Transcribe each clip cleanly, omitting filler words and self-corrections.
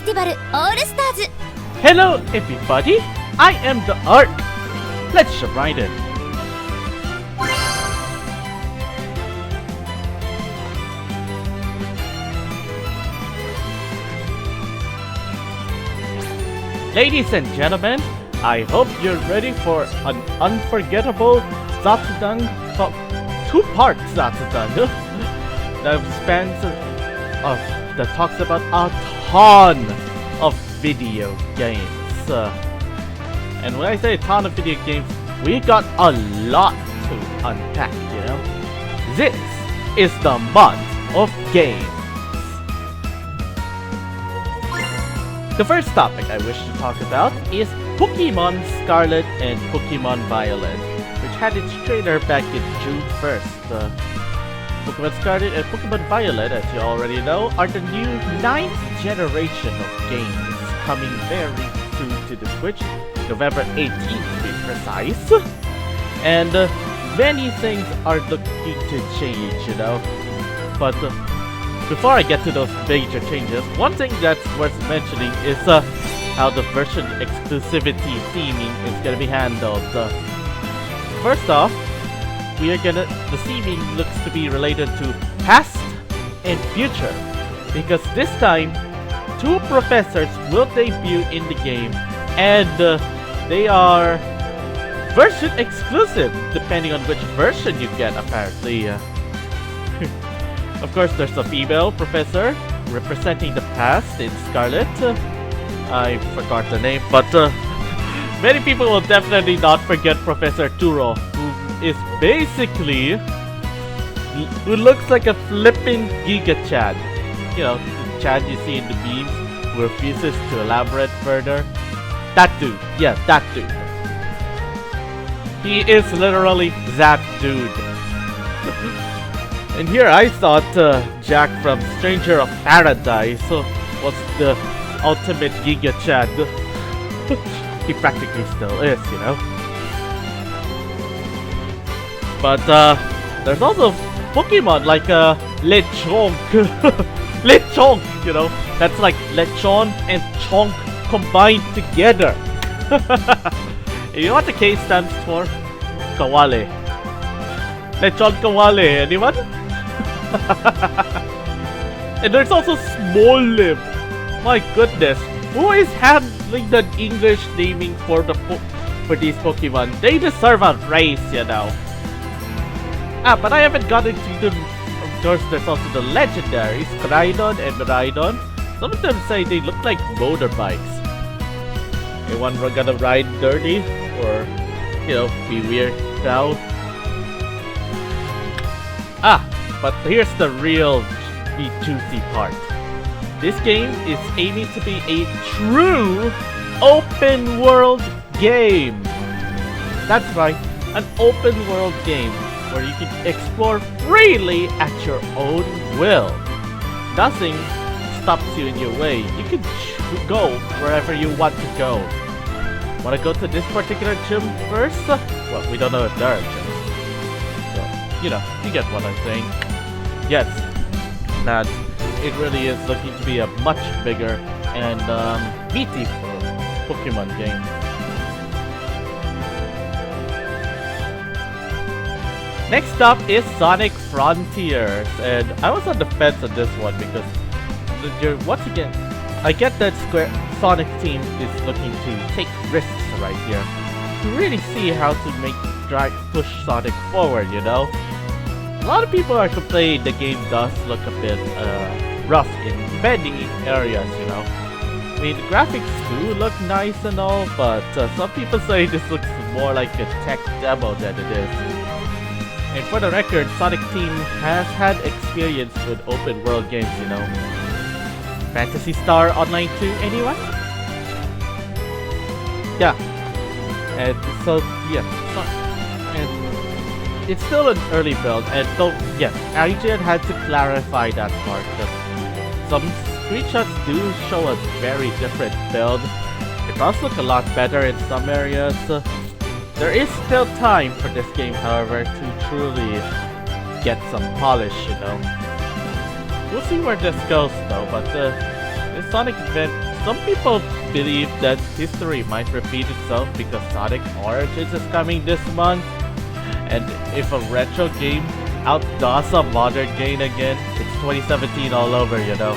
ティバルオールスターズ Hello everybody, I am the Ark. Let's jump right in. Ladies and gentlemen, I hope you're ready for an unforgettable Zatsudan, two-part Zatsudan that talks about a ton of video games. And when I say a ton of video games, we got a lot to unpack, you know? This is the month of games. The first topic I wish to talk about is Pokemon Scarlet and Pokemon Violet, which had its trailer back in June 1st. Pokemon Scarlet and Pokemon Violet, as you already know, are the new 9th generation of games, coming very soon to the Switch, November 18th to be precise. And many things are looking to change, you know, but before I get to those major changes, one thing that's worth mentioning is how the version exclusivity theming is gonna be handled. First off, the theming looks to be related to past and future, because this time, 2 professors will debut in the game, and they are version exclusive, depending on which version you get, apparently. Of course, there's a female professor representing the past in Scarlet. I forgot the name, but many people will definitely not forget Professor Turo, who is basically who looks like a flipping Giga Chad. You know, the Chad you see in the memes who refuses to elaborate further. That dude, yeah, that dude. He is literally that dude. And here I thought Jack from Stranger of Paradise was the ultimate Giga Chad. He practically still is, you know. But there's also Pokemon like Lechonk. Lechonk, you know. That's like Lechon and Chonk combined together. You know what the K stands for? Kawale. Lechon Kawale, anyone? And there's also Small Lip. My goodness, who is handling the English naming for these Pokemon? They deserve a raise, you know. But I haven't gotten to them. Of course, there's also the legendaries, Koraidon and Miraidon. Some of them say they look like motorbikes. Anyone gonna ride dirty? Or, you know, be weird now? But here's the real juicy part. This game is aiming to be a true open world game. That's right, an open world game where you can explore freely at your own will. Nothing stops you in your way. You can go wherever you want to go. Wanna go to this particular gym first? Well, we don't know if there are gyms. So, you know, you get what I'm saying. Yes, lads, it really is looking to be a much bigger and meaty Pokemon game. Next up is Sonic Frontiers, and I was on the fence on this one because once again, I get that Sonic team is looking to take risks right here to really see how to push Sonic forward, you know. A lot of people are complaining the game does look a bit rough in many areas, you know. I mean, the graphics do look nice and all, but some people say this looks more like a tech demo than it is. And for the record, Sonic Team has had experience with open world games, you know. Phantasy Star Online 2, anyone? Yeah. And so, yeah. And it's still an early build, and IGN had to clarify that part. Some screenshots do show a very different build. It does look a lot better in some areas. There is still time for this game, however, to truly get some polish, you know. We'll see where this goes though, but this Sonic event some people believe that history might repeat itself because Sonic Origins is coming this month. And if a retro game outdoes a modern game again, it's 2017 all over, you know.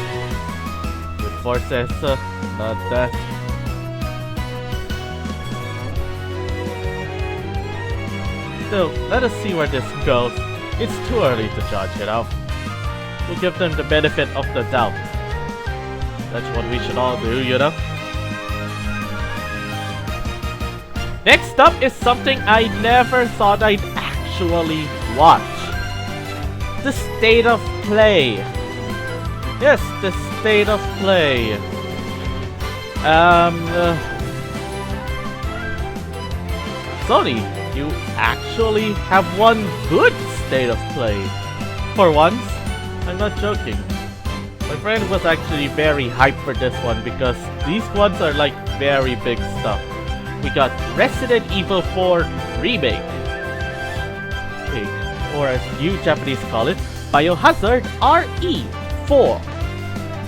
With forces, not that. Still, let us see where this goes. It's too early to judge, you know. We'll give them the benefit of the doubt. That's what we should all do, you know. Next up is something I never thought I'd actually watch. The State of Play. Yes, the State of Play. Sony, you actually have one good State of Play. For once, I'm not joking. My friend was actually very hyped for this one because these ones are like very big stuff. We got Resident Evil 4 Remake, or as you Japanese call it, Biohazard RE4.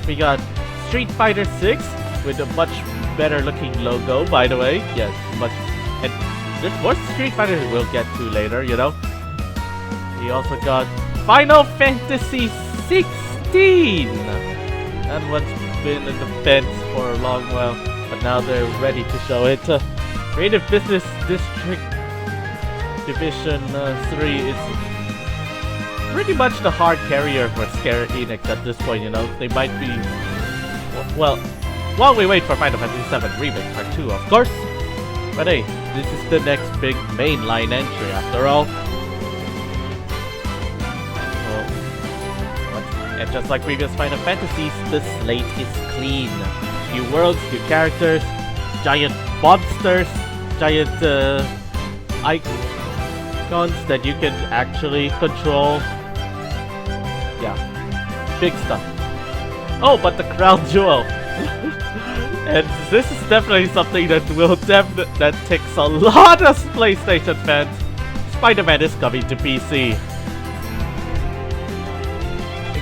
We got Street Fighter 6 with a much better looking logo, by the way. Yes, much. And there's more Street Fighter we'll get to later, you know. We also got Final Fantasy 16. That one's been in the fence for a long while, but now they're ready to show it. Creative Business District Division 3 is pretty much the hard carrier for Square Enix at this point, you know. They might be... Well, while we wait for Final Fantasy 7 Remake Part 2, of course. But hey, this is the next big mainline entry after all. And just like previous Final Fantasies, the slate is clean. New worlds, new characters, giant monsters, giant icons that you can actually control. Yeah, big stuff. Oh, but the crown jewel. And this is definitely something that that ticks a lot of PlayStation fans. Spider-Man is coming to PC.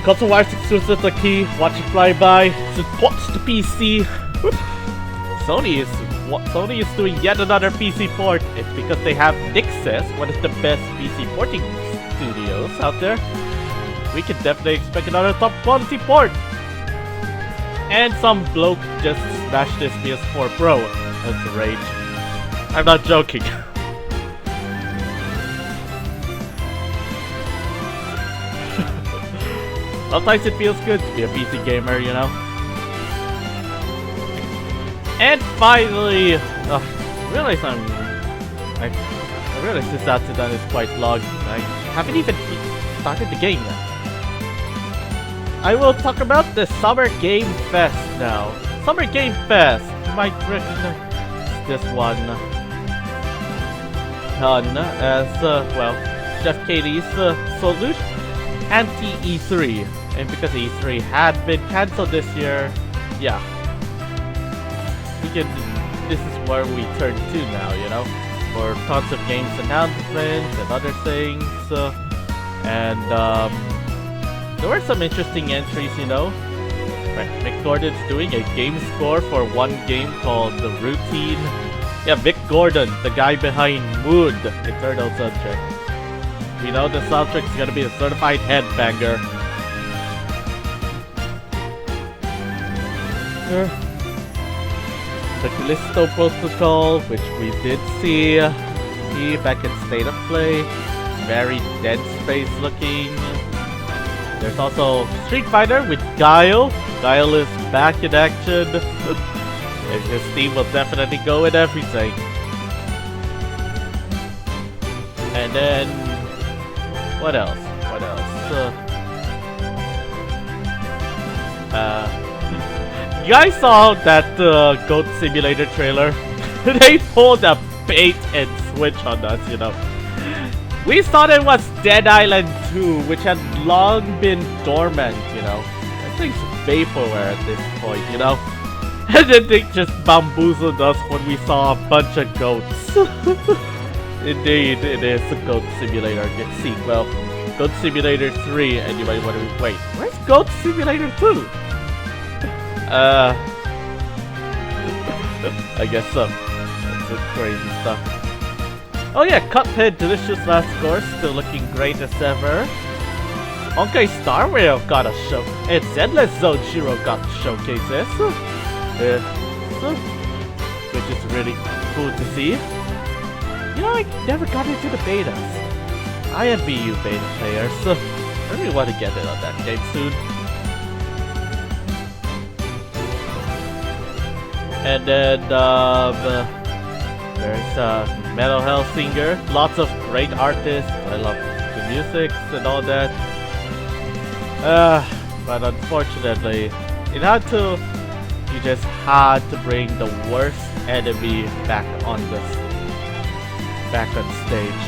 Console Wars exclusives are key. Watch it fly by. Supports the PC. Sony is doing yet another PC port. It's because they have Nixes, one of the best PC porting studios out there. We can definitely expect another top quality port. And some bloke just smashed his PS4 Pro. That's the rage. I'm not joking. Sometimes it feels good to be a PC gamer, you know. And finally, I realize I realize this outdone is quite long. I haven't even started the game yet. I will talk about the Summer Game Fest now. Summer Game Fest, you might recognize this one. Done as well, Jeff Katie's Salute anti-E3. And because E3 had been cancelled this year, yeah, this is where we turn to now, you know, for tons of games announcements and other things, and there were some interesting entries, you know. Mick Gordon's doing a game score for one game called The Routine. Yeah, Mick Gordon, the guy behind Mood, Eternal soundtrack. We know the soundtrack is gonna be a certified headbanger. The Callisto Protocol, which we did see back in State of Play. Very dead space looking. There's also Street Fighter with Guile. Guile is back in action. And his team will definitely go with everything. And then... what else? You guys saw that Goat Simulator trailer? They pulled a bait and switch on us, you know. We thought it was Dead Island 2, which had long been dormant, you know. That thing's vaporware at this point, you know. And then they just bamboozled us when we saw a bunch of goats. Indeed, it is a Goat Simulator sequel. Goat Simulator 3, and you might want to wait, where's Goat Simulator 2? I guess so. That's some crazy stuff. Oh yeah, Cuphead Delicious Last Course still looking great as ever. Honkai Star Rail got a show. And Endless Zone Shiro got showcases. Which is really cool to see. You know, I never got into the betas. I am BU beta player, so I really want to get in on that game soon. And then there's Metal Hellsinger. Lots of great artists. I love the music and all that. But unfortunately, you just had to bring the worst enemy back on stage.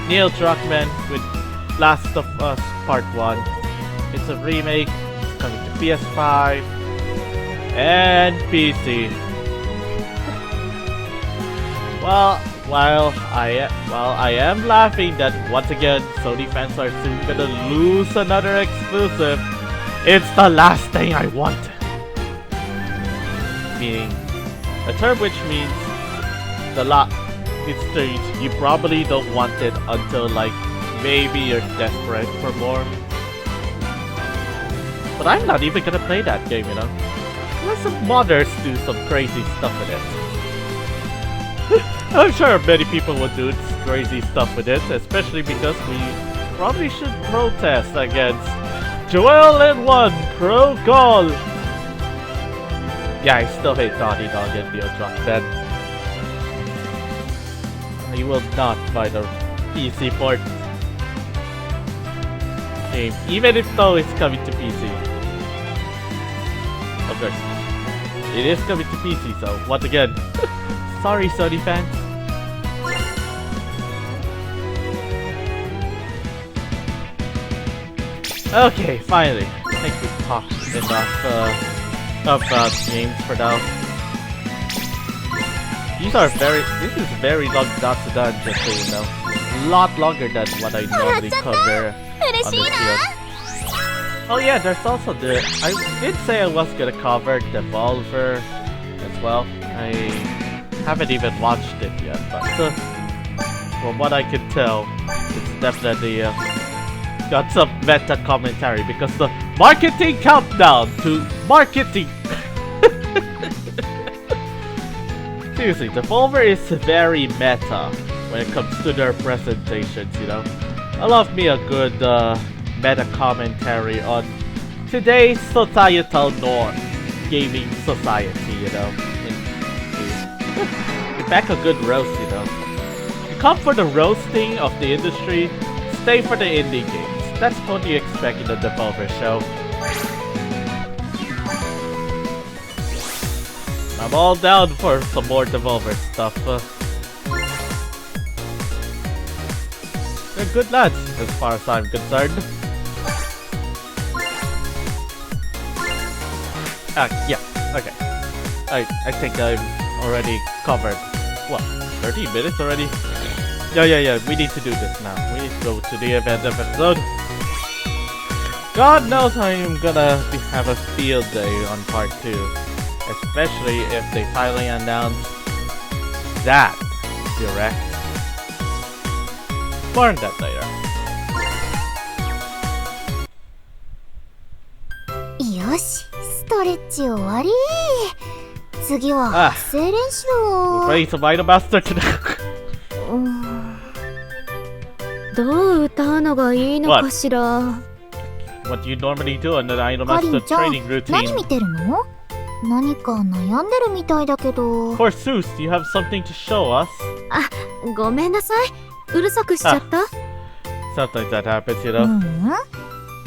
Neil Druckmann with Last of Us Part 1. It's a remake. It's coming to PS5 and PC. Well, while I am laughing that once again Sony fans are soon gonna lose another exclusive, it's the last thing I want. Meaning, a term which means you probably don't want it until like maybe you're desperate for more. But I'm not even gonna play that game, you know. Let some modders do some crazy stuff with it. I'm sure many people will do crazy stuff with it, especially because we probably should protest against Joel and 1 Pro Call. Yeah, I still hate Naughty Dog and Neil Druckmann. I will not buy the PC port game, even if though it's coming to PC. Of course, it is coming to PC, so once again, sorry Sony fans. Okay, finally. I think we've talked enough about games for now. This is very long Datsudan, just so you know. A lot longer than what I normally cover on this field. Oh yeah, there's also I did say I was gonna cover Devolver as well. I haven't even watched it yet, but from what I can tell, it's definitely got some meta commentary because the marketing countdown to marketing. Seriously, Devolver is very meta when it comes to their presentations, you know. I love me a good meta commentary on today's societal norm, gaming society, you know. In fact, a good roast, you know. You come for the roasting of the industry, stay for the indie games. That's what you expect in the Devolver show. I'm all down for some more Devolver stuff. They're good lads, as far as I'm concerned. Yeah, okay. I think I'm already covered. What, 30 minutes already? Yeah, we need to do this now. We need to go to the event episode. God knows I am gonna have a field day on part 2. Especially if they finally announce that direct. More on that later. よし、ストレッチ終わり。次は発声練習を。We're playing some Idol Master today. どう歌うのがいいのかしら。What do you normally do in the Idol Master training routine? 何見てるの？何か悩んでるみたいだけど。Forsooth, do you have something to show us? あ、ごめんなさい。うるさくしちゃった？ Sometimes that happens, you know.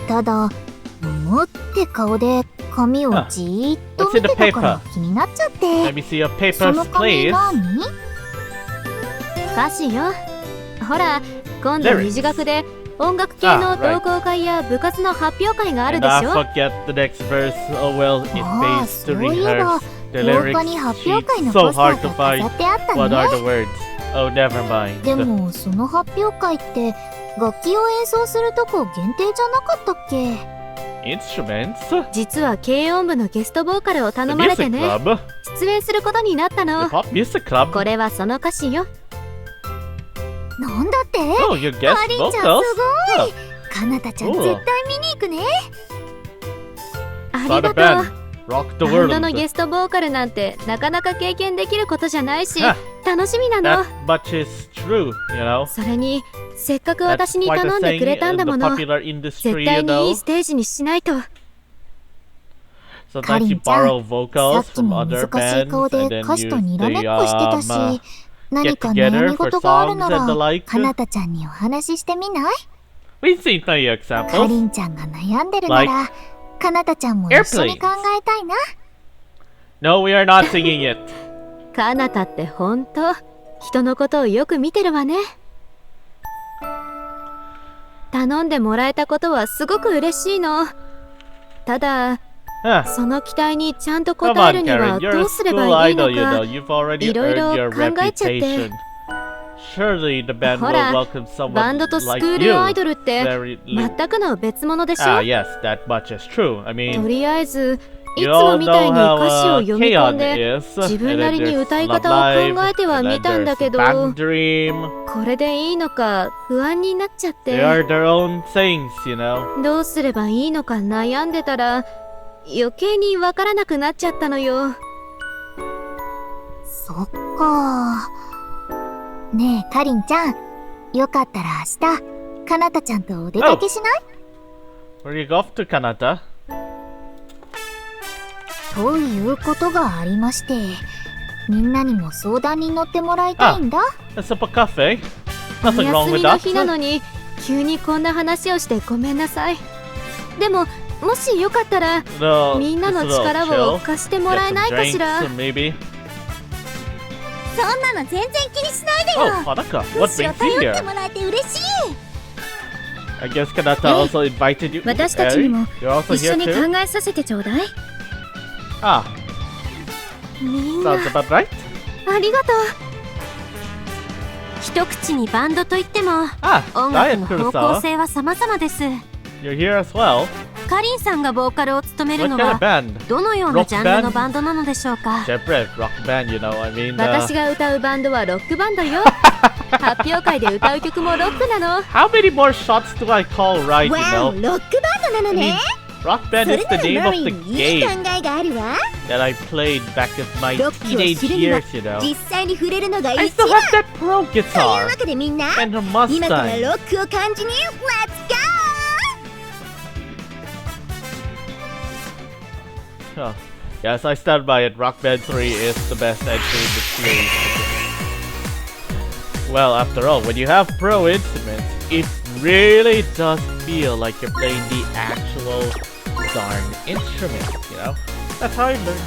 ただ、むって顔で紙をじーっと見てたから気になっちゃって。Let me see your papers, その紙 please. 何？歌詞よ。ほら、今度二次学で音楽系の同好会や部活の発表会があるでしょ。forget the next verse. Oh well, it pays to rehearse. The lyrics sheet so hard to find. What are the words? Oh, never mind. でもその発表会って楽器を演奏するとこ限定じゃなかったっけ？ Instruments? 実は軽音部のゲストボーカルを頼まれて Music ね club? 出演することになったの。 Pop music club? これはその歌詞よ。なんだって？ Oh, you guest かりんちゃん vocals? すごい。かなたちゃん絶対見に行くね。あり Start が a と band. う。 Rock the バンドの world. ゲストボーカルなんてなかなか経験できることじゃないし、 Huh. 楽しみなの。 That much is true, you know. それにせっかく That's 私に quite 頼 a んで thing くれたんだ in も the の。 popular 絶 industry, you 対にい know. いステージにしないと。 Sometimes you かりんちゃん、 borrow vocals さっき from も other 難しい bands 顔 and で then 歌詞と use にらめっ the こしてたし、何か悩み事があるなら songs and the like. かなたちゃんにお話ししてみない？ We've seen plenty of かり examples. んちゃんが悩んでるなら、かなたちゃんも一緒に考えたいな。 No, we are not singing it. かなたってほんと人のことをよく見てるわね。頼んでもらえたことはすごく嬉しいの。ただ Huh. その期待にちゃんと Come 答え on, るには Karen. You're ど a うすれ school ばいい idol, の you know. か。 You've already いろいろ earned your 考えちゃって。 reputation. Surely the band ほ will ら welcome someone バンドとスク like ー you. ルアイドルって Very 全くの別物でしょ。 Ah, yes, that much is true. I と mean, りあえずいつ you も all みたい know に how 歌詞を読み込んで K-on is. 自分 And な then りに there's 歌い Love 方を Live. 考えては And み then たんだ there's けど、 Bandream. これでいいのか不安になっちゃっ They て、 are their own things, you know. どうすればいいのか悩んでたら余計にわからなくなっちゃったのよ。そっか。ねえ、かりんちゃん。よかったら明日、かなたちゃんとお出かけしない？ Where you go off to, Kanata? ということがありまして、みんなにも相談に乗ってもらいたいんだ。Let's up a cafe. お Nothing wrong 休 with みの日な that. のに急にこんな話をしてごめんなさい。でももしよかったら No, みんなの just a little 力を chill. 貸してもらえ Get ない some かし drinks, ら。 maybe. そんなの全然気にしないで Oh, よ。 Hanaka, む what しろ brings you 頼って here? もらえて嬉しい。 I guess Kanata also invited you. 私たちにも You're also 一緒 here に too? 考えさせてちょうだい。 Ah, みんな sounds about right. ありがとう。一口にバンドといっても Ah, 音楽 Diet の方向 Kurosawa. 性は様々です。 You're here as well. かりんさんがボーカルを務める What の kind of は band? どのようなジャンルのバンドなのでしょうか。 Separate rock band, you know. I mean, 私が歌うバンドはロックバンドよ。発表会で歌う曲もロックなの。 how many more shots do I call right, you わ know? お、ロックバンドなのね。 Rock そ band れ is な the ら name マ of リ the ンにいい考 game えがあるわ。 that I played back in my ロックを teenage 知るには years, you know. 実際に触れるのが I 一 still 番。 have that pro という guitar わけでみんな、 and a 今から Mustang. ロックを感じに Let's go! Huh. Yes, I stand by it. Rock Band 3 is the best entry in the series. Well, after all, when you have pro instruments, it really does feel like you're playing the actual darn instrument, you know? That's how I learned.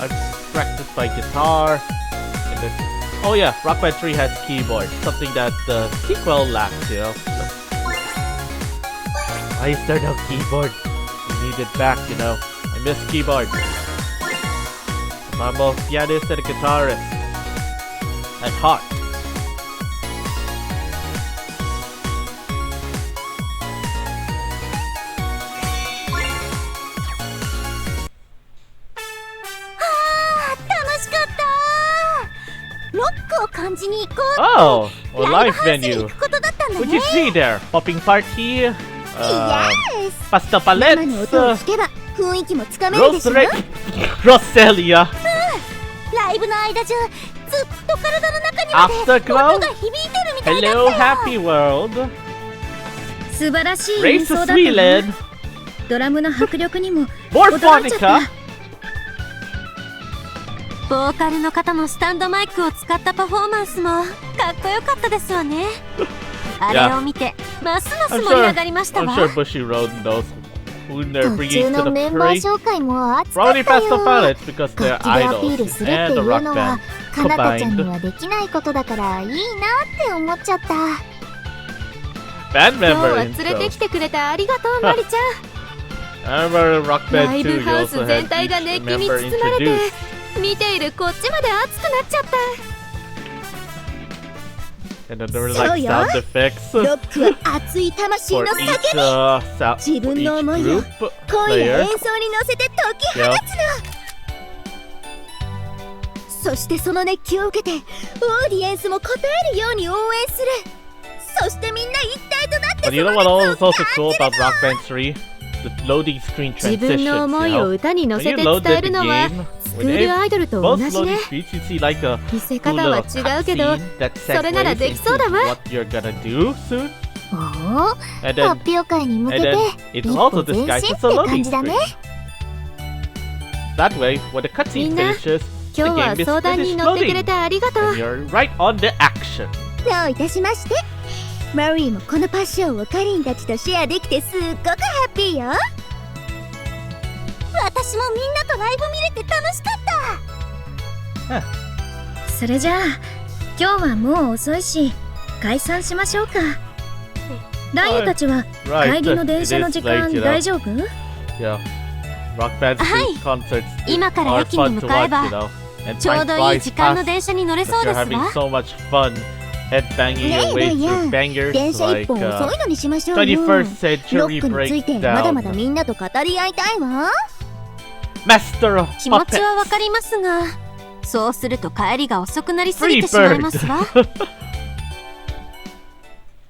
I've practiced my guitar, and then... Oh yeah, Rock Band 3 has keyboard, something that the sequel lacks, you know? Why is there no keyboard? We need it back, you know? I miss keyboard. I'm both pianist and a guitarist. At heart. Oh, a live venue. What you see there? Popping party, pasta 生の音を palettes, 聞けば雰囲気もつかめるでしょ。 Roselia, ライブの間中ずっと体の中にまで Afterglow, 音が響いてるみたいだ Hello ったよ。 Happy World, 素晴らしい演 Race 奏だ of ったわ。 Sweden, ドラムの迫力にも More 驚いちゃった Phonica, ボーカルの方のスタンドマイクを使ったパフォーマンスもかっこよかったですわね。あれを見てますます I'm 盛り上 sure, がりましたわ。 I'm sure Bushiroad knows who they're 途 bringing 中 to の the メンバー parade. 紹介も熱かっ Probably た past the よ。 pilots because they're 楽器でアピール idols するって and い the う rock のは band かなたちゃんに combined. はできないことだからいいなって思っちゃった。 Band 今日は member 連れて intro. きてくれてありがとうマリちゃん。 I remember Rock ラ Band イ 2, ブ you ハウ also ス had 全体が each 熱気に member 包まれて introduced. 見ているこっちまで熱くなっちゃった。And then there were そう like よ。 sound effects ロックは熱い魂 for の each, 叫び。 自 for 分 each の思いを group 声や player. 演奏に乗せて解き放つの。そしてその熱気を受けてオーディエンスも応えるように応援する。そしてみんな一体となって But you know what is also cool about Rock Band 3? The loading screen 自分の transitions, 思 you いを know? 歌に乗 When せ you て load 伝え the るのは game, スクールアイドルと同 most じね loading screens you see like a 見せ cool 方は little 違うけど cutscene that それなら segues できそうだ into わ what you're gonna do soon. おお、 And 発 then 表会に向け and て then 一 it's 歩 also 前 disguised 進っ as て a 感 loading じだね。 screen. That way, when the cutscene みんな finishes, the 今日は game is 相談に finished 乗ってくれ loading. てありがとう And you're right on the action. どういたしまして。マリーもこのパッションをカリンたちとシェアできてすっごくハッピーよ。私もみんなとライブ見れて楽しかった。それじゃあ今日はもう遅いし解散しましょうか。ライユたちは Right. 帰りの電車の時 It is late, 間 you know. 大丈夫？ Yeah. Rock Band はい。 concerts 今から are 駅に fun 向 to かえ watch, ば you know. And ちょう time どいい flies 時間の fast 電車に乗れそう because で you're す having わ。 so much fun headbanging ね your え way ダイヤ through ン、 bangers 電車一 like 本遅いのにしましょうよ。 21st ロ century ックについてまだまだ breakdown. みんなと語り合いたいわ。 Master of 気持ち Puppets. はわかりますが、そうすると帰りが遅くなりすぎ Free てしまい bird. ますわ。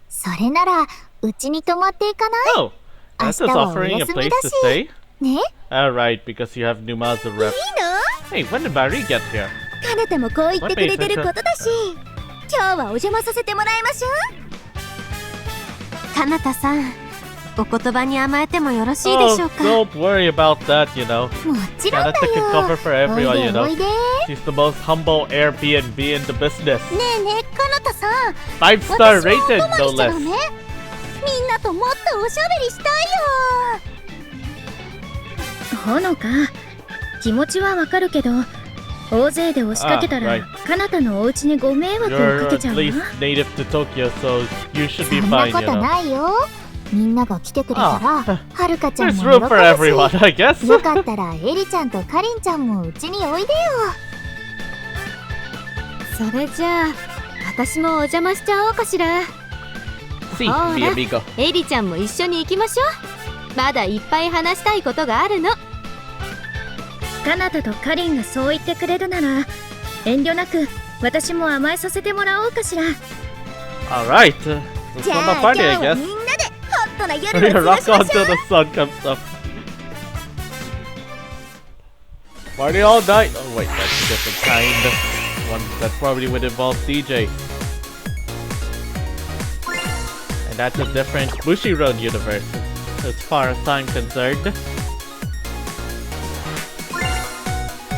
それならうちに泊まっていかない？ Oh, Lantis 明日はお offering a 休み place だ to し。 stay? ね？ Alright, because you have Numazu いい rep. の？ Hey, when did Barry get here? かなたもこう言ってくれてることだし、今日はお邪魔させてもらいましょう。かなたさん、お言葉に甘えてもよろしいでしょう Oh, か。 don't worry about that, you know. もちろんだ Kanata can よ。 cover for everyone, おい you でお know. いで。 She's the most humble Airbnb in the business. ねえねえ、かなたさん。 5-star 私もお rated, 泊まり no しちゃ less. ダメ。みんなともっとおしゃべりしたいよ。ほのか気持ちはわかるけど大勢で押しかけたら Ah, かなたのお家にご迷惑を You're かけ at ちゃうわ。 least native to Tokyo, so you should そ be んな fine, こ you と know. ないよ。みんなが来てくれたら、はるかちゃん There's も room for 喜 everyone, ぶし。 I guess. よかったらエリちゃんとかりんちゃんもうちにおいでよ。それじゃあ私もお邪魔しちゃおうかしら。 See, ほ mi ら amigo. エリちゃんも一緒に行きましょう。まだいっぱい話したいことがあるの。かなたとかりんがそう言ってくれるなら遠慮なく私も甘えさせてもらおうかしら。 Alright, let's じ go ゃ on あ the 今 party, 日 I は guess. みんなでホットな夜 We're を過 gonna ご rock しま on しょ till う。 the sun comes up. Party all night. Oh wait, that's a different kind. One that probably would involve DJ. And that's a different Bushiroad universe, as far as I'm concerned.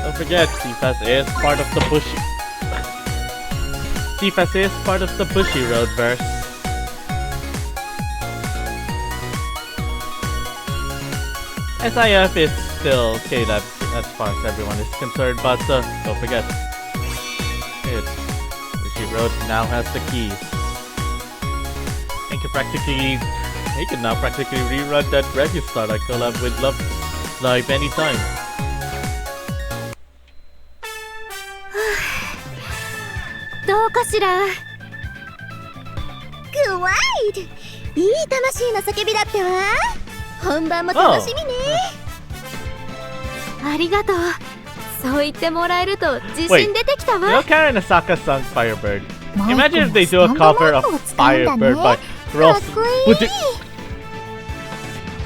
Don't forget, SIFAS is part of the SIFAS is part of the Bushiroad verse. SIF is still K-Lab as far as everyone is concerned, but don't forget, Bushiroad now has the keys. He can now practically rerun that register like collab with Love Live anytime. どうかしら。グワイド、いい魂の叫びだったわ。本番も楽しみね。ありがとう。そう言ってもらえると自 Wait, 信出てきた you know わ。 Karen Asaka sung Firebird? マイク Imagine も if they ス do タ a ンドマ cover イ of クを使うんだね。 Firebird by か Ross. っこいい。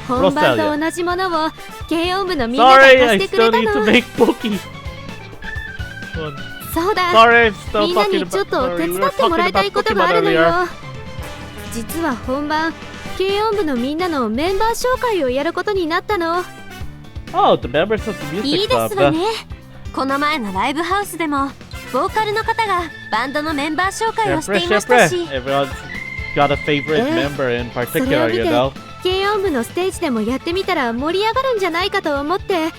本番と同じものを軽音部のみんなが Sorry, 貸 I してくれ still た need to の。 make Pokey. そうだ。 Sorry, I'm still みんな talking にちょっ about. と Sorry, 手 we 伝 were ってもら talking いたい about ことが Pokemon あるの earlier. よ。実は本番軽音部のみんなのメンバー紹介をやることになったの。 Oh, the members of the い music いで club. すわね。この前のライブハウスでもボーカルの方がバンドのメンバー紹介をしていましたし、 Everyone's got a favorite member in それを particular, 見 you て know. 軽音部のステージでもやってみたら盛り上がるんじゃないかと思って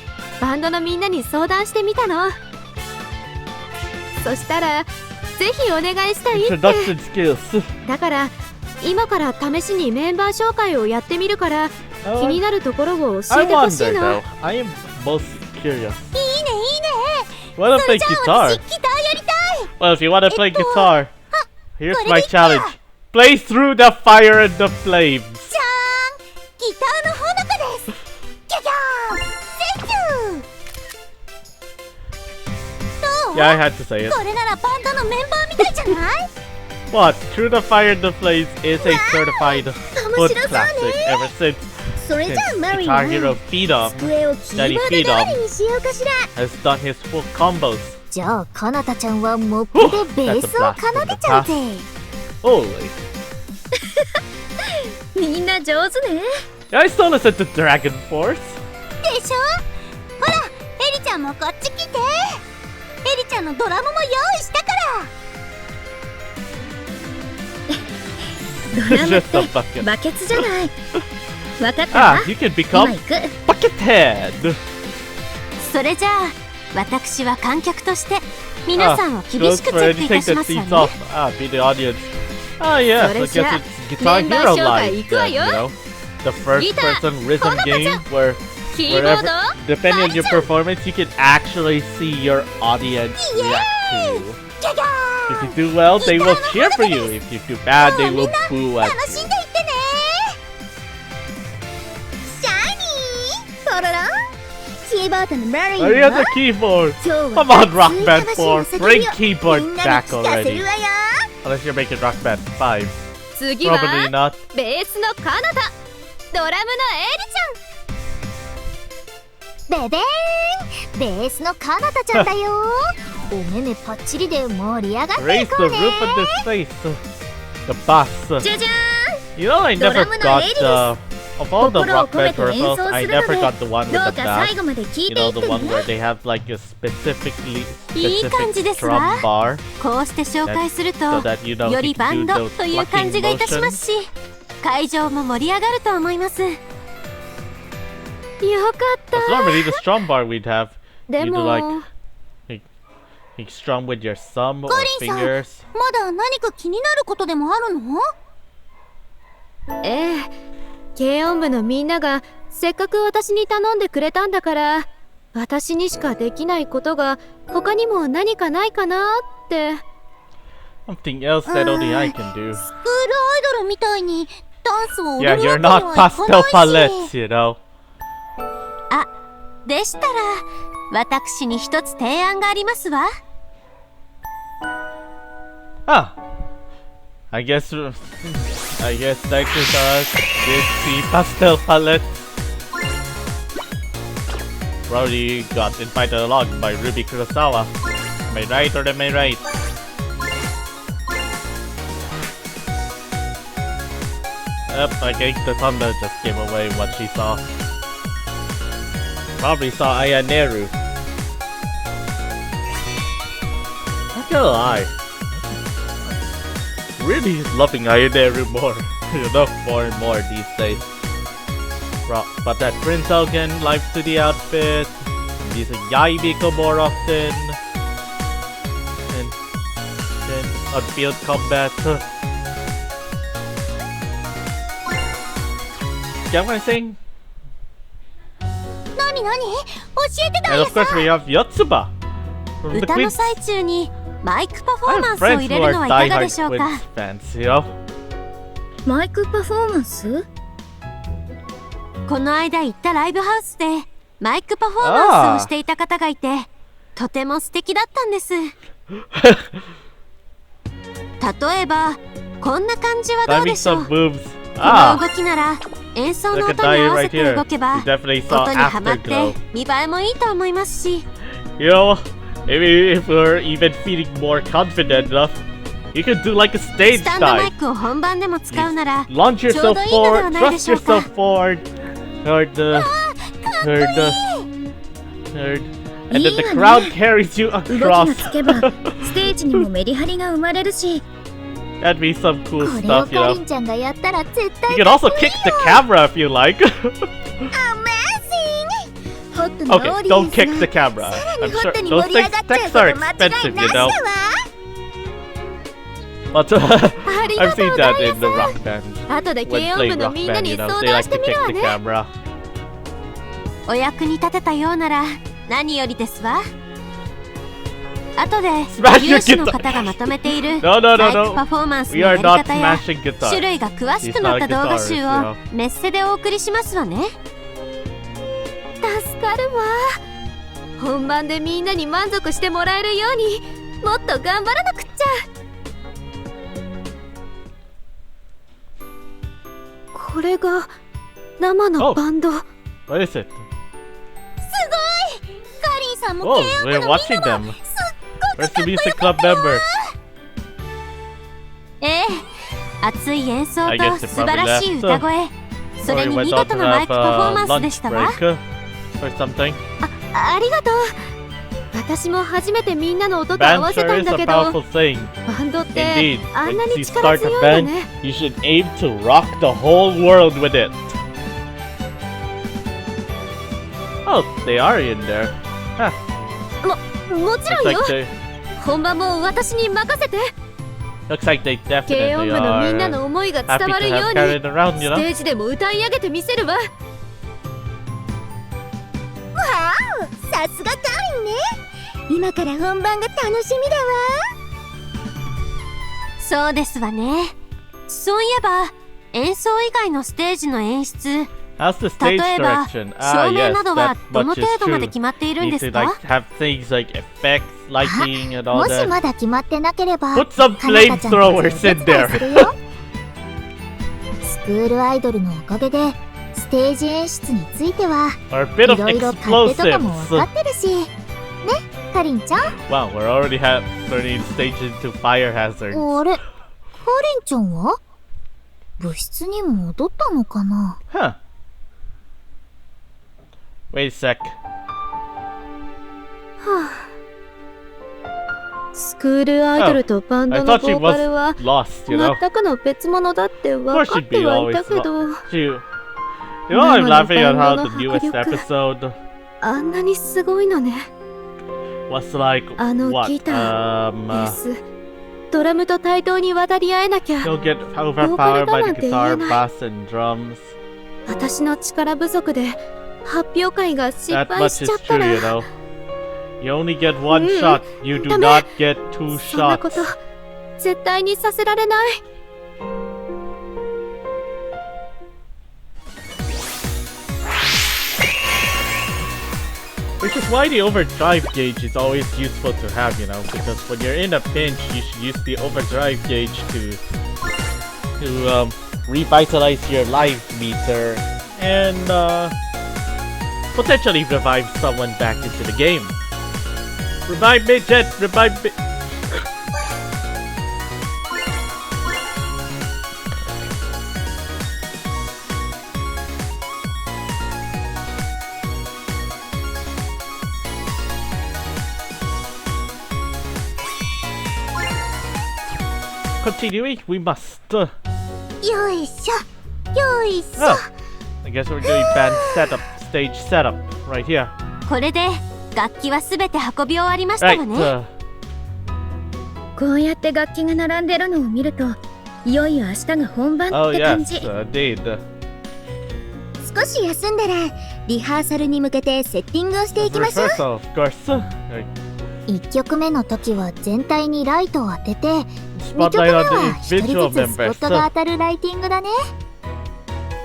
バンドのみんなに相談してみたの。そしたらぜひお願いしたいって。 Introduction skills. だから今から試しにメンバー紹介をやってみるから気になるところを教 I えてほしい wonder の。 though. I am most curious. いいねいいね。 Wanna それ play じゃあ guitar? 私ギターやりたい。 Well, if you wanna play guitar, Here's my challenge. Play through the fire and the flames. じゃーん、ギターのほのかです。キャキャー、センキュー。どう？ Yeah, I had to say it. これならバンドのメンバーみたいじゃない？ What? Through the Fire and the Flames is a certified foot classic ever since それじゃあマリー Guitar Hero Phenom 机をキーボード代わりにしようかしら。 has done his full combos. じゃあかなたちゃんはモップでベースを奏でちゃうぜ。 Holy. みんな上手ね。 I still listen to Dragon Force. でしょ？ほら、エリちゃんもこっち来て。エリちゃんのドラムも用意したから。ドラムっ Just a て bucket. バケツじゃない。わかったわ。 Ah, you can 今 become 行く。 Buckethead. それじゃあ私は観客として皆さんを厳しくチ for ェックいた anything し that ますわ seems ね。 off. Ah, be the audience. Ah, yes, I guess it's Guitar Hero like that, you know? The first person rhythm game where キーボー wherever, ド depending on your performance, you can actually see your audience react to you. キャキャー。 If you do well, they will cheer for you. If you do bad, they will boo at 楽し you. んでいってね。シャイニー。ポロロン。キーボードのマリー Oh, he has a keyboard. 今日は Come on, Rock 熱 Band い 4. 魂の Bring 叫びを keyboard みんな back に聞かせ already. るわよ。 Unless you're making Rock Band 5. 次は Probably not. ベースのカナダ、ドラムのエリちゃん。ベベーン、ベースのかなたちゃんだよ。お目目パッチリで盛り上がってい Raise こ the うね。 roof of this place. The boss. じゃじゃ You know, I never got of all the 心を Rock 込め Band て演奏 peripherals, す I るの never で got the one ど with う the か bass. 最後まで聞い You てい know, って the one ね。 where they have like a specifically いい感じ specific ですわ。 drum bar こうして紹介すると so that you know よ you りバ can ン do ド those という感 plucking じがいたしま motions. すし会場も盛り上がると思います。よかった。 That's normally the strum bar we'd have. で You'd も like you strum with your thumb or コリンさん、 fingers. まだ何か気になることでもあるの？ええ、軽音部のみんながせっかく私に頼んでくれたんだから、私にしかできないことが他にも何かないかなって。Something else that only I can do. スクールアイドルみたいにダンスを踊 Yeah, る you're わけには not いか pastel ない palettes, し。you know. でしたら私に一つ提案がありますわ。Ah, I guess Nightcrawler did see pastel palette. Brody got invited along by Ruby Kurosawa. Am I right or am I right? Yep, I think the thunder just gave away what she saw. Probably saw Aya Neru. Not gonna lie. Really loving Ayaneru more, you know, more and more these days. But that Prince Elgin likes to the outfit, and he's a Yaibiko more often, and then on field combat. Get what I'm saying? 何何？教えてだ And よ of course we have Yotsuba from the 歌の Queens. 最中にマイクパフォ I ーマ have ンスを friends 入 who れる are のはいかがで diehard しょう Queens か。 fans, you know? マイクパフォーマンス？この間行ったライブハウスでマイクパフォーマンスをしていた方がいてとても素敵だったんです。例えばこんな感じはどう Timing でしょう。 some moves. この Ah! 動きなら演奏の Look 音 at に合 Dai わ right せて here. 動けば You definitely saw 音にはまって Afterglow. 見栄えもいいと思いますし You know, maybe if we're even feeling more confident enough, you could do like a ス stage タンドマイ dive. クを本番でも使うなら Launch ちょう yourself どいいのでは forward, ないで thrust しょうか。 yourself forward toward the, and い then い the わ crowd ね。 carries you 動き across. がつけばステージにもメリハリが生まれるし。That'd be some cool これを stuff, you かり know. んちゃんがやったら絶 You 対 can also kick the camera if you like. アメージング！ホットなオ Okay, ーディエ don't ンス kick the が camera. さら I'm にホッ sure トに those 盛り上がっ things ちゃう texts こ are と間違 expensive, いな you しだ know. わ。 But ありが I've とう seen ダ that イヤ in the さ rock ん。 band. 後で When 軽音 playing 部の rock みんな band, に you 相 know, they 談 like し to てみる kick わ the ね。 camera. お役に立てたようなら何よりですわ。後で Smash your 有志の guitar. 方がまとめている No, no, マ no, イクパ no. フォーマンスの We や are り not 方や smashing guitar. 種類が詳しく These なっ are た動画 guitars, 集 you を know. メッセでお送りしますわね。助かるわ。本番でみんなに満足してもらえるようにもっと頑張らなくっちゃ。これが生のバンド。What is it? カリンさんも Oh, 軽音 we're 部のみん watching な them. もすっ Where's the music club members? ええ、熱い演奏 I と guess they 素晴らしい probably 歌声、それ Or に we 見 went 事 out な to マイク have パフォーマ a ンスで lunch したわ。 break or something. ありがとう。私も初めてみんなの音と合わ Band せた sure ん is だ a けど、 powerful thing. バンドって Indeed, あんな once に you 力 start 強 a いんだ band, ね。 you should aim to rock the whole world with it. Oh, they are in there. Huh. もちろ Looks ん like よ。 they 本番も私に任せて。 looks like they 軽音 definitely 部のみんな are の思いが happy 伝わ to るよ have うに carried around, ス you テ know. ージでも歌い上げてみせるわ。わお、さすがカリンね。今から本番が楽しみだわ。そうですわね。そういえば演奏以外のステージの演出、 How's the stage 例えば direction? 照明 yes, などは that どの much 程 is 度まで true. 決まっているん Need です to か？ like have things like effects, lighting, and all もし that. まだ決まってなければ Put some かなたちゃんたちもお flamethrowers 手 in 伝いす there. るよ。スクールアイドルのおかげでステージ演出については Or a bit い of ろいろ勝手とかも explosives. 分かってるしね、かりんちゃん。 Wow, we're already turning stage into fire hazards. あれ、かりんちゃんは部室に戻ったのかな。 Huh. Wait a sec. スクールアイドルとバン I ドの thought she ボーカルは was lost, you know. 全くの別物だって分かってはいたけど、 You know, I'm laughing at how the newest episode あんなにすごいのね。 was like, あの what? ギター、ベース、ドラムと対等に渡り合えなきゃ You'll get overpowered by the guitar, bass, and drums. 私の力不足で発表会が失 That 敗 much し is ちゃった true, ら you know. You only get one shot. You do ダメ。 not get two そんなこ shots. と絶対にさせられない。Which is why the overdrive gauge is always useful to have, you know, because when you're in a pinch, you should use the overdrive gauge to revitalize your life meter and potentially revive someone back into the game. Revive me, Jet! Revive me! Continuing, we must. よいしょ、よいしょ。 Oh, I guess we're doing band setup, stage setup, right here. これで楽器はすべて運び終わりました Right, わね。こうやって楽器が並んでるのを見ると、いよいよ明日が本番 oh って感 yes, じ。 indeed. 少し休んだらリハーサルに向けてセッティングをしていきましょう。 Rehearsal, of course. Right. 1曲目の時は全体にライトを当てて、2曲目 Spotlight は on 1 the 人 individual ずつスポッ members. トが当たるライティングだね。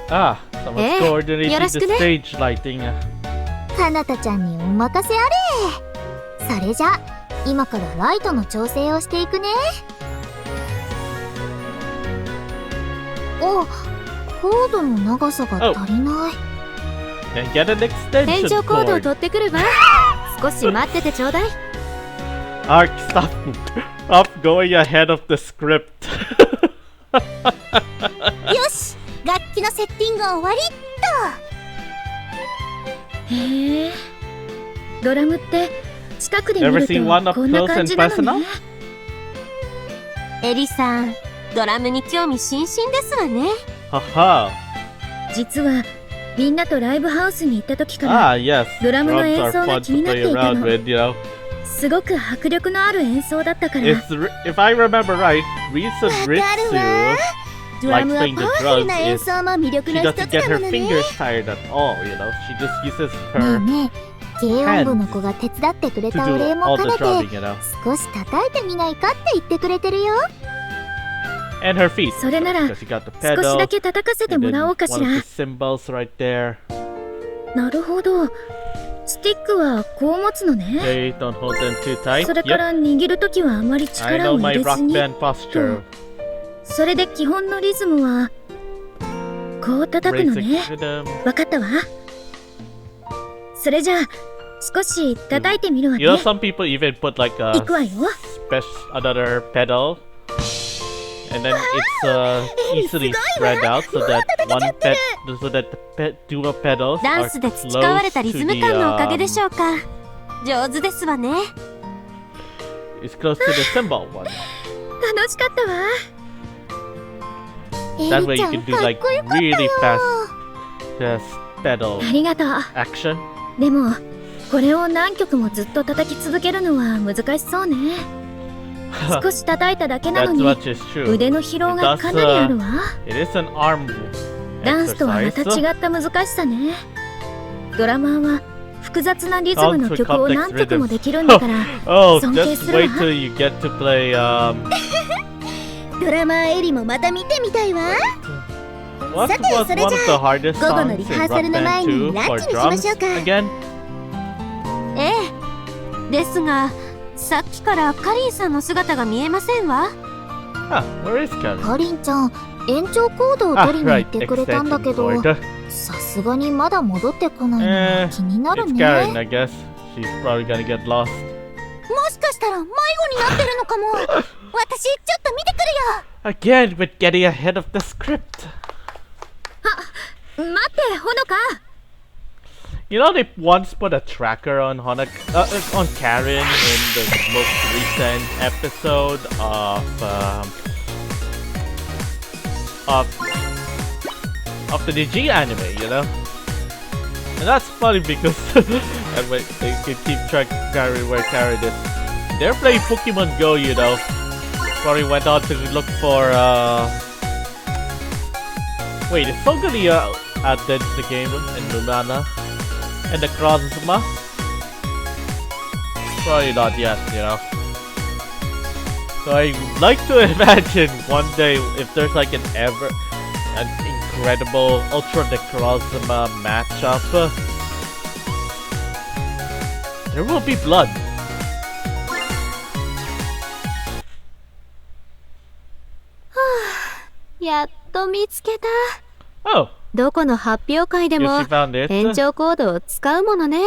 Ah, someone's ええ、 coordinating よろ the しくね。 stage lighting. かなたちゃんにお任せあれ。それじゃ今からライトの調整をしていくね。お、コードの長さが足りない。 And get an 延 extension 長コードを cord. 取ってくるわ。少し待っててちょうだい。 Ark, stop going ahead of the script. よし、楽器のセッティング終わりっへえ。ドラムって近くで見 Never る seen one と up こんな close 感 and じなの personal? ね。エリさん、ドラムに興味津々ですわね。 Haha. 実はみんなとライブハウスに行った時から Ah, yes. ドラムの Drums 演 are 奏 fun が気 to になっ play ていた around の。 with, you know. すごく迫力のある演奏だったから If I remember right, reason わかるわ。 Ritsu ドラムは like playing パ the ワフル drums な演 is 奏も魅力 she の一 doesn't つ get な her ものね。 fingers tired at all, you know. She just uses ねえ her ねえ、軽音部の子が手伝ってくれ to たお do 礼も all 兼 the ね drumming, て you know. 少し叩いてみないかって言ってくれてるよ。 And her feet. それなら Because you got the 少し pedal. だけ叩かせて And も then らおうか one し of ら。 the cymbals right there. なるほど。スティックはこう持つのね。 Okay, don't hold them too tight. それか Yep. ら握るときはあまり I 力 know を my 入れ rock ずに。 band posture. それで基本のリズムはこう叩くの Basic ね。 rhythm. わかったわ。それじゃあ少し叩いてみるわね。 You know, some people even put like いくわよ。 another pedal, and then it's easily spread out so that dual pedals ダ are ンスで培われた close リズ to ム the 感のおかげでしょうか。上手ですわね。 it's close to the cymbal one. 楽しかったわ。エ That リ way ち you ゃん can か do っ like こよかったよ。 really fast pedal ありがとう。 action. でもこれを何曲もずっと叩き続けるのは難しそうね。少し叩いただけなの That's に much is true. 腕の疲労がかなりあるわ。 It is an arm ダンスとはまた exercise. 違った難しさね。ドラマーは複雑なリズムの曲を何曲もできるんだから。 Oh, 尊敬 just するわ。 wait till you get to play ドラマーエリもまた見てみたいわ。 what さて was それ one じ of the ゃあ hardest 午後の songs リ in ハーサル Rock の Band 前に 2ラン for チにしま drums しょうか。 again? ええ。ですが、さっきからカリンさんの姿が見えませんわ。Ah, where is Karen? かりんちゃん延長コードを Ah, 取りに行っ right, てくれたんだけ extension ど cord. さすがにまだ戻ってこないのが気になる It's Karen, ね。 I guess. She's probably gonna get lost. もしかしたら迷子になってるのかも。私ちょっと見てくるよ。 Again, with getting ahead of the script. 待ってほのか。 You know, they once put a tracker on on Karen in the most recent episode of the Niji anime, you know? And that's funny because and wait, they can keep track of Karen where Karen is. They're playing Pokemon Go, you know. Probably went on to look for wait, is Sogalia added to the game in Nirvana? And the Krozma? Probably not yet, you know. So I like to imagine one day if there's like an incredible Ultra Necrozma matchup, there will be blood. やっと見つけた。 Oh, どこの発表会で you も she found it. 延長コードを使うものね。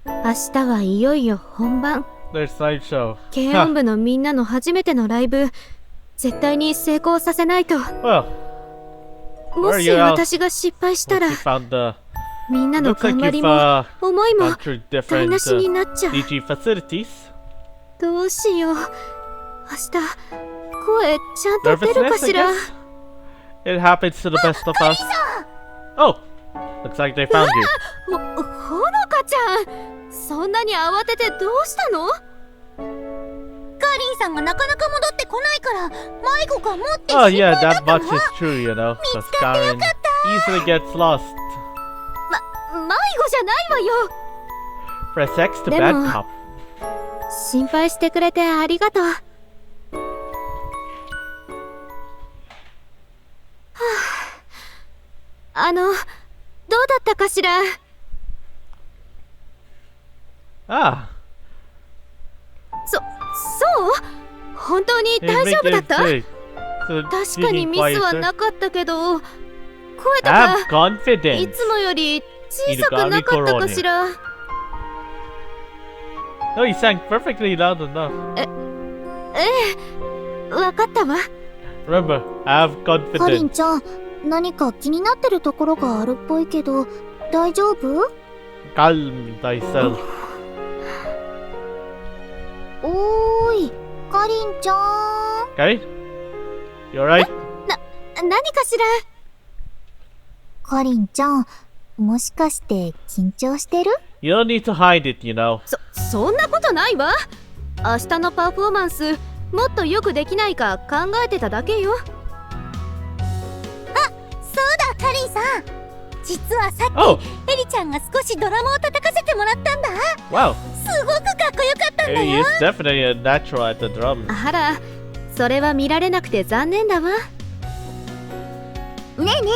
明日はいよいよ本番。 There's slideshow. 軽音部のみんなの初めてのライブ、絶対に成功させないと。 Well, もし私が失敗したら you found the みんなの looks like 頑張り you've も思いも gone through 台 different 無しになっちゃう。 DG facilities. どうしよう。明日声ちゃんと出るか Nervousness, I しら。 guess? It happens to the best of us. Oh, looks like they found you. ほのかちゃん、そんなに慌ててどうしたの？カリンさんがなかなか戻ってこないから迷子かもって心 Oh 配 yeah, だ that ったわ。 much is true, you know, because Karen easily gets lost. 迷子じゃないわよ。 Press X to で bad も cop. 心配してくれてありがとう。どうだったかしら。 Ah, そう本当に he's 大丈夫だ making った a mistake. So 確かに speaking ミスは quieter. なかったけど、声とか Have confidence. いつもより小さくなかったかしら。 No, he sang perfectly loud enough. わかったわ。 Remember, have かりん confidence. ちゃん何か気になってるところがあるっぽいけど大丈夫？ Calm thyself. おーいかりんちゃん。 Okay? You alright? 何かしら。かりんちゃんもしかして緊張してる？ You don't need to hide it, you know. そんなことないわ。明日のパフォーマンスもっとよくできないか考えてただけよ。そうだカリンさん。実はさっ Oh, きエリちゃんが少しドラムを叩かせてもらったんだ。 wow. すごくかっこよかったんだ He よ。 is definitely a natural at the drums. あら、それは見られなくて残念だわ。ねえね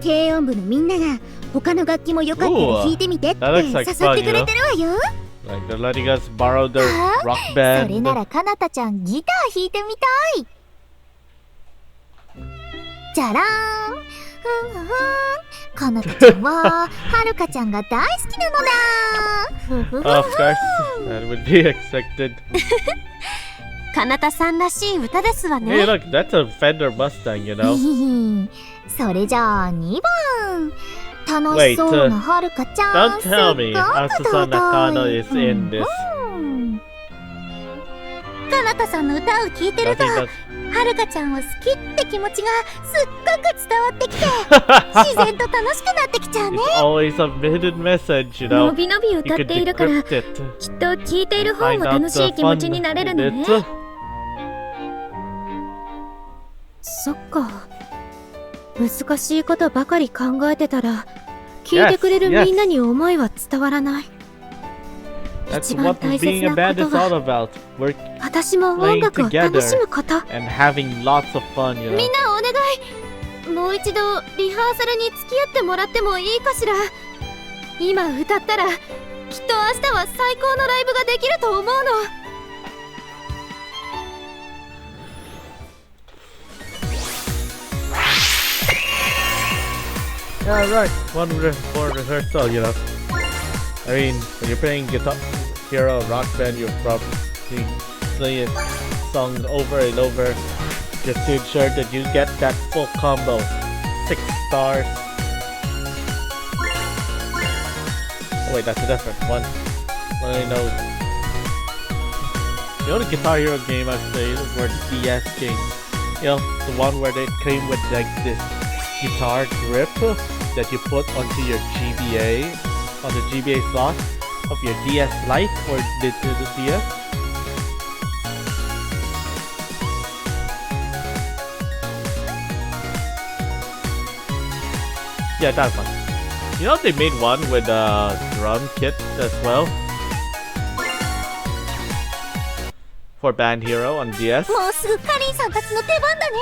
え、軽音部のみんなが他の楽器もよかったら弾いてみてって That 誘 looks like っ fun, てくれてるわよ。 Like they're letting us borrow their rock それ band. ならかなたちゃんギター弾いてみたい。じゃらーん。ふんふん。かなたちゃんははるかちゃんが大好きなのだ。ふふふ Of course, that would be expected. かなたさんらしい歌ですわ Hey, ね。 look, that's a Fender Mustang, you know. それじゃあ2番。楽しそうなはるかちゃん。 Don't tell me すっごく Asusa Nakano is うん in this. かなたさんの歌を聴いてると Nothing はるかちゃんを好きって気持ちがすっごく伝わってきて but 自然と楽しくなってきちゃうね。 it's always a hidden message, you の know. びのび You 歌っ could ているから、 decrypt it. きっと聴いている方 Find も out 楽し the い気持ち fun になれる in のね。 it. そっか。難しいことばかり考えてたら、聞いてくれる Yes, yes. みんなに思いは伝わらない。 That's 一番 what 大 being 切 a な band こ is と all は、 about. Work 私も音楽を楽しむこと。 and having lots of fun, you み know. んなお願い。もう一度リハーサルに付き合ってもらってもいいかしら。今歌ったら、きっと明日は最高のライブができると思うの。Yeah, right. One for rehearsal, you know. I mean, when you're playing guitar, hero, rock band, you're probably playing songs over and over just to ensure that you get that full combo. 6 stars. Oh wait, that's a different one. Well, I know. The only Guitar Hero game I've played were the DS games. You know, the one where they came with like this guitar grip that you put onto your GBA, on the GBA slot of your DS Lite or the DS. Yeah, that one. You know they made one with a drum kit as well for Band Hero on DS. もうすぐカリンさんたちの出番だね。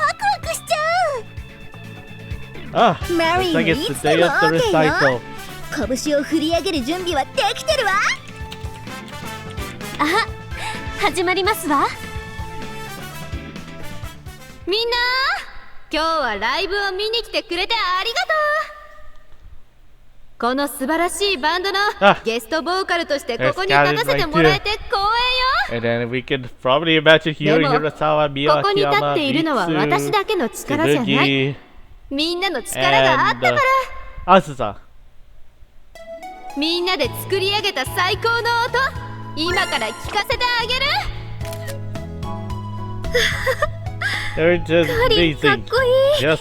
ワクワクしちゃ Ah, う。マリ looks ー like も it's い the つで day も of the OK よ。 recital. 拳を振り上げる準備はできてるわ。あ、始まりますわ。みんな、今日はライブを見に来てくれてありがとう。この素晴らしいバンドのあゲストボーカルとしてこ Yes, こに立たせてもらえて光栄よ。 And then we can probably imagine hearing でも Hirasawa, ここに立っ Miyakiyama, ているのは私 Mitsu, だけの力じゃない Tsurugi, みんなの力があった and から Asusa. みんなで作り上げた最高の音今から聞かせてあげる They're just カリンかっ amazing. こいい。 Yes,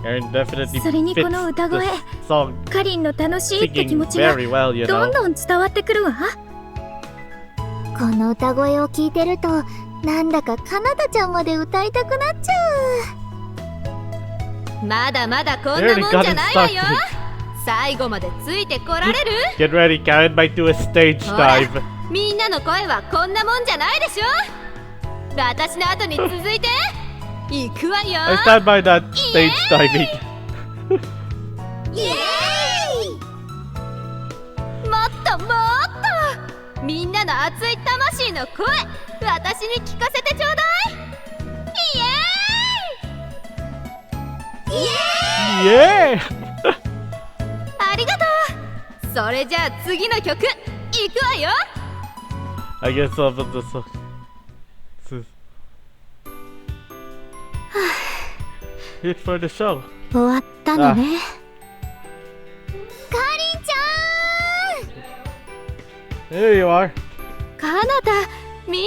Aaron definitely それに fits この歌声 the song カリンの楽しいって気 singing 持ちが very well, you ど know. んどん伝わってくるわ。この歌声を聞いてると、なんだかかなたちゃんまで歌いたくなっちゃう。まだまだこんなもんじゃないわよ最後までついてこられる Get ready, Karen might do a stage ほら dive. みんなの声はこんなもんじゃないでしょ私の後に続いて行くわよ I stand by that stage diving. イエーイ。もっともっとみんなの熱い魂の声私に聞かせてちょうだいイエーイ Yeah! ありがとうそれじゃあ次の曲行くわよ I guess I'll put this one. It's for the show. 終わったのねカリンちゃ There you are. カナダみん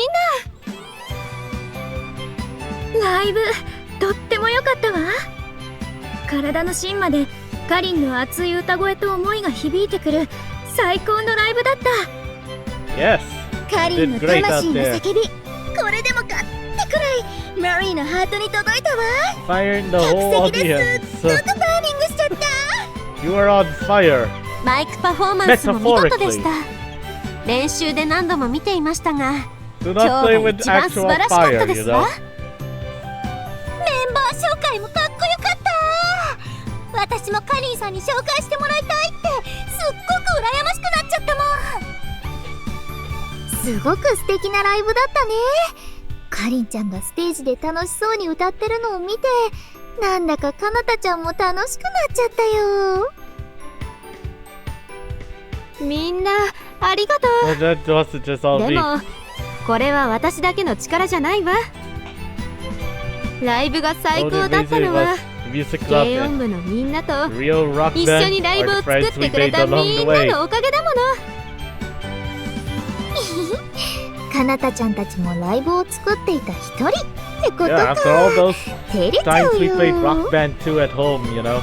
ライブとっても良かったわ。体の芯までカリンの熱い歌声と思いが響いてくる最高のライブだった。 Yes. ん。カリンの Did great 魂 out の there. 叫び。これでもかってくらいマリーのハートに届いたわ。 Fire in the whole 客席ですっ audience. ごくパニ You are on fire. マイクパフォーマンスも見事でした。練習で何度も見ていましたが、 Do 今日 not play が with 一番素晴 actual らしかった fire, で you すわ。 know. メンバー紹介もかっこよかった。私もカリンさんに紹介してもらいたいってすっごく羨ましくなっちゃったもん。すごく素敵なライブだったね。カリンちゃんがステージで楽しそうに歌ってるのを見て、なんだかかなたちゃんも楽しくなっちゃったよ。みんなありがと That wasn't just all う。で me. もこれは私だけの力じゃないわ。ライブが最 All 高 the だったの amazing は was the music club 軽音 and 部のみんなと real rock 一緒に band ライブを are 作 the っ friends て we くれ made た along み the んな way. のおかげだもの。かなたちゃんたちもライブを作っていた一人ってこと Yeah, か。 after all those 照れちゃ times う we よ。 played Rock Band 2 at home, you know.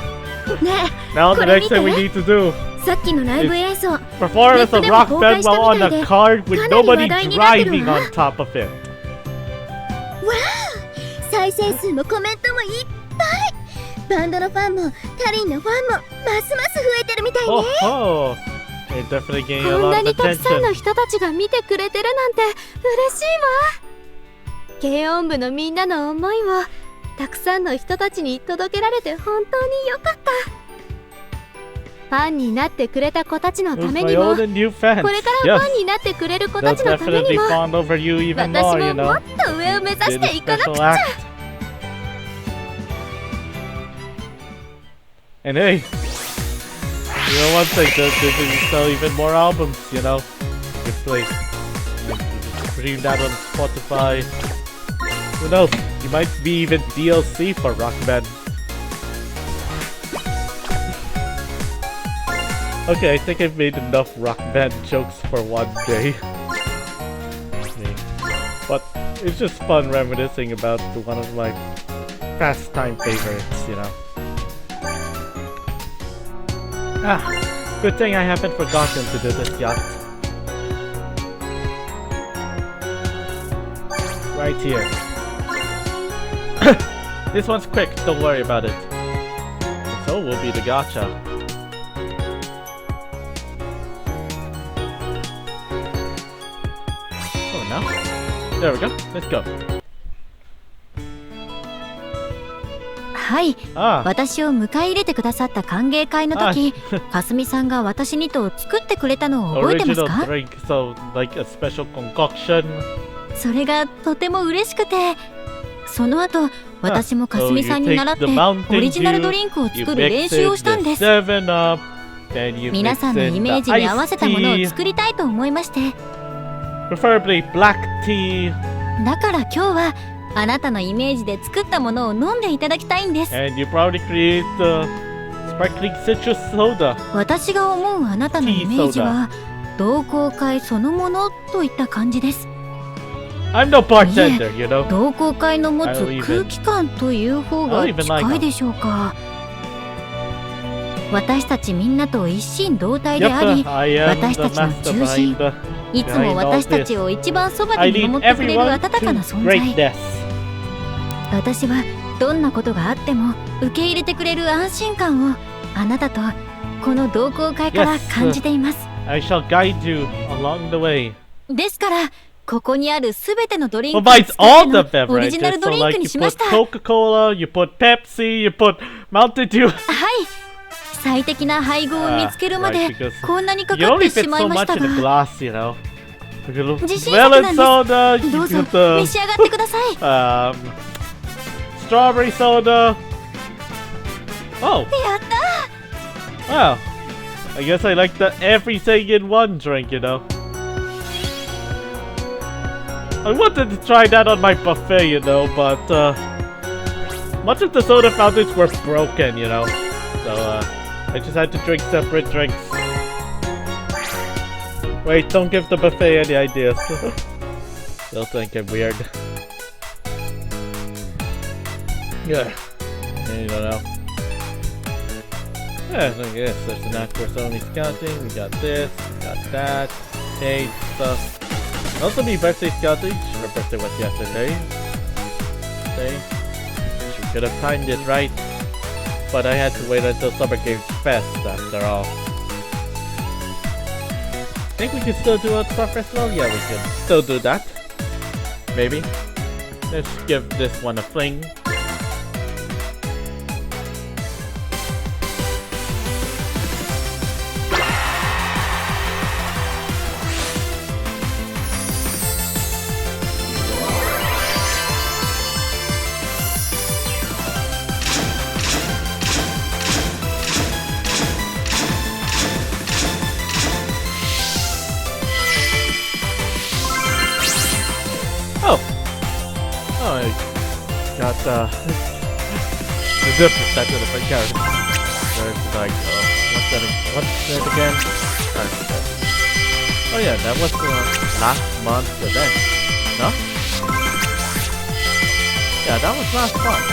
ね Now the これ next thing we 見 need to do さっきのライブ演奏 performance of Rock Band while on a cart with nobody かなり話題になってるわ。 driving on top of it. 再生数もコメントもいっぱい。バンドのファンもカリンのファンもますます増えてるみたいね。 Oh, oh. They're definitely getting a こん lot な of にたくさんの attention. 人たちが見てくれてるなんて嬉しいわ。軽音部のみんなの思いをたくさんの人たちに届けられて本当によかった。ファンになってくれた子たちの It た was め my にも、 old and new fans. これからファ Yes, ンになってくれる子 they'll たちのため definitely にも、 fawn over you even 私 more, も you も know. っと上を目指 Did し a ていかなく special ちゃ。 act. And hey, you know one thing, they can sell even more albums, you know. Just like, you just stream that on Spotify. Who knows? You might be even DLC for Rock Band. Okay, I think I've made enough Rock Band jokes for one day. But it's just fun reminiscing about one of my pastime favorites, you know. Ah, good thing I haven't forgotten to do this yacht. Right here. This one's quick, don't worry about it. So will be the gacha. Oh no. There we go, let's go. はい、 Ah, 私を迎え入れてくださった歓迎会の時、かすみさんが私にと作ってくれたのを覚えてます original か？ drink, so like a special concoction. それがとても嬉しくて、その後私もかすみさんに習って So you take the Mountain オリジナルドリンクを You 作る mix 練習をしたん it で with す。 7-Up, then you 皆 mix さんの in イメー the ジに合わせ iced たものを tea, 作りたいと思いまして、 preferably black tea, だから今日はあなたのイメージで作ったものを飲んでいただきたいんです。 and you probably create the sparkling citrus soda. 私が思うあなたのイメージは同好会そのものといった感じです。 I'm no bartender, you know. 同好会の持つ I don't even- 空気感という方が I don't even like 近いでしょうか。私たちみんなと一心同体であり、 Yep, I am 私 the たちの master 中心、 behind the いつも私たちを一番そば I で見 lead 守ってくれる everyone 温かな to 存在。 greatness. 私はどんなことがあっても受け入れてくれる安心感をあなたとこの同好会から感じています。 I shall guide you along the way. ですからここにあるすべてのドリンクを Provides 使 all って the のオリジナ beverages. ルド So リンク like に you しま put した。 Coca-Cola, you put Pepsi, you put Mountain Dew. はい、最適な配合を見つけるまで Right, because こんなにか You かっ only て fit しまい so まし much た in a が、 glass, you know. A little 自信作 melon なん soda, です。 you どうぞ put 召し上がってください。 strawberry soda. Oh, やった wow. I guess I like the everything in one drink, you know. I wanted to try that on my buffet, you know, but much of the soda fountains were broken, you know. So I just had to drink separate drinks. Wait, don't give the buffet any ideas. They'll think I'm weird. Yeah, you don't know. Yeah, I guess there's an actor Sony scouting. We got this, we got that. Hey, stuff. Also, me birthday scouting. Her birthday was yesterday. She could have timed it right. but I had to wait until Summer Games Fest after all. Think we can still do a Star Festival? Yeah, we can still do that. Maybe. Let's give this one a fling. Oh, I got the difference of the character. There's like, what's that again? Oh yeah, that was the last month's event, no? Yeah, that was last month.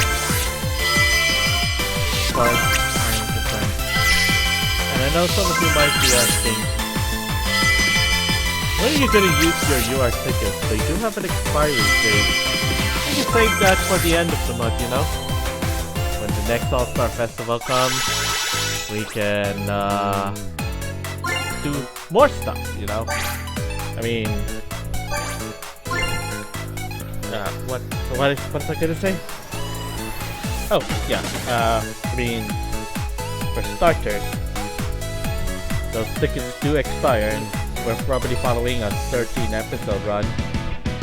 But, and I know some of you might be asking, when are you gonna use your UR tickets? They do have an expiry date. You can save that for the end of the month, you know? When the next All-Star Festival comes, we can do more stuff, you know? I mean... what was I gonna say? Oh, yeah, I mean... For starters, those tickets do expire, and we're probably following a 13-episode run.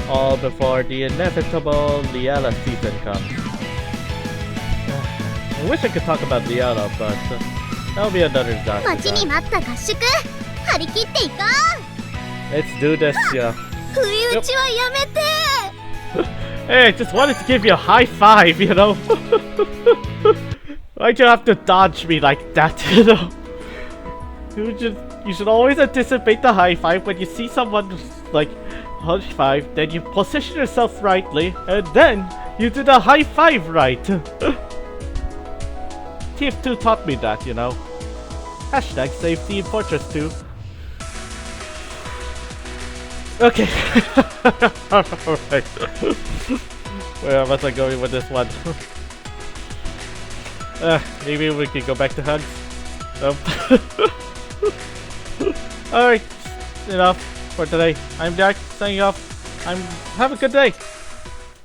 All before the inevitable Liela season comes. I wish I could talk about Liela, but that'll be another time. Let's do this, yeah. Yep. Hey, I just wanted to give you a high five, you know? Why'd you have to dodge me like that, you know? You should always anticipate the high five when you see someone like high five, then you position yourself rightly, and then you do the high five right. TF2 taught me that, you know. Hashtag save Team Fortress 2. Okay. Alright. Where was I going with this one? Maybe we can go back to hugs. Alright, enough for today. I'm Jack, signing off. Have a good day.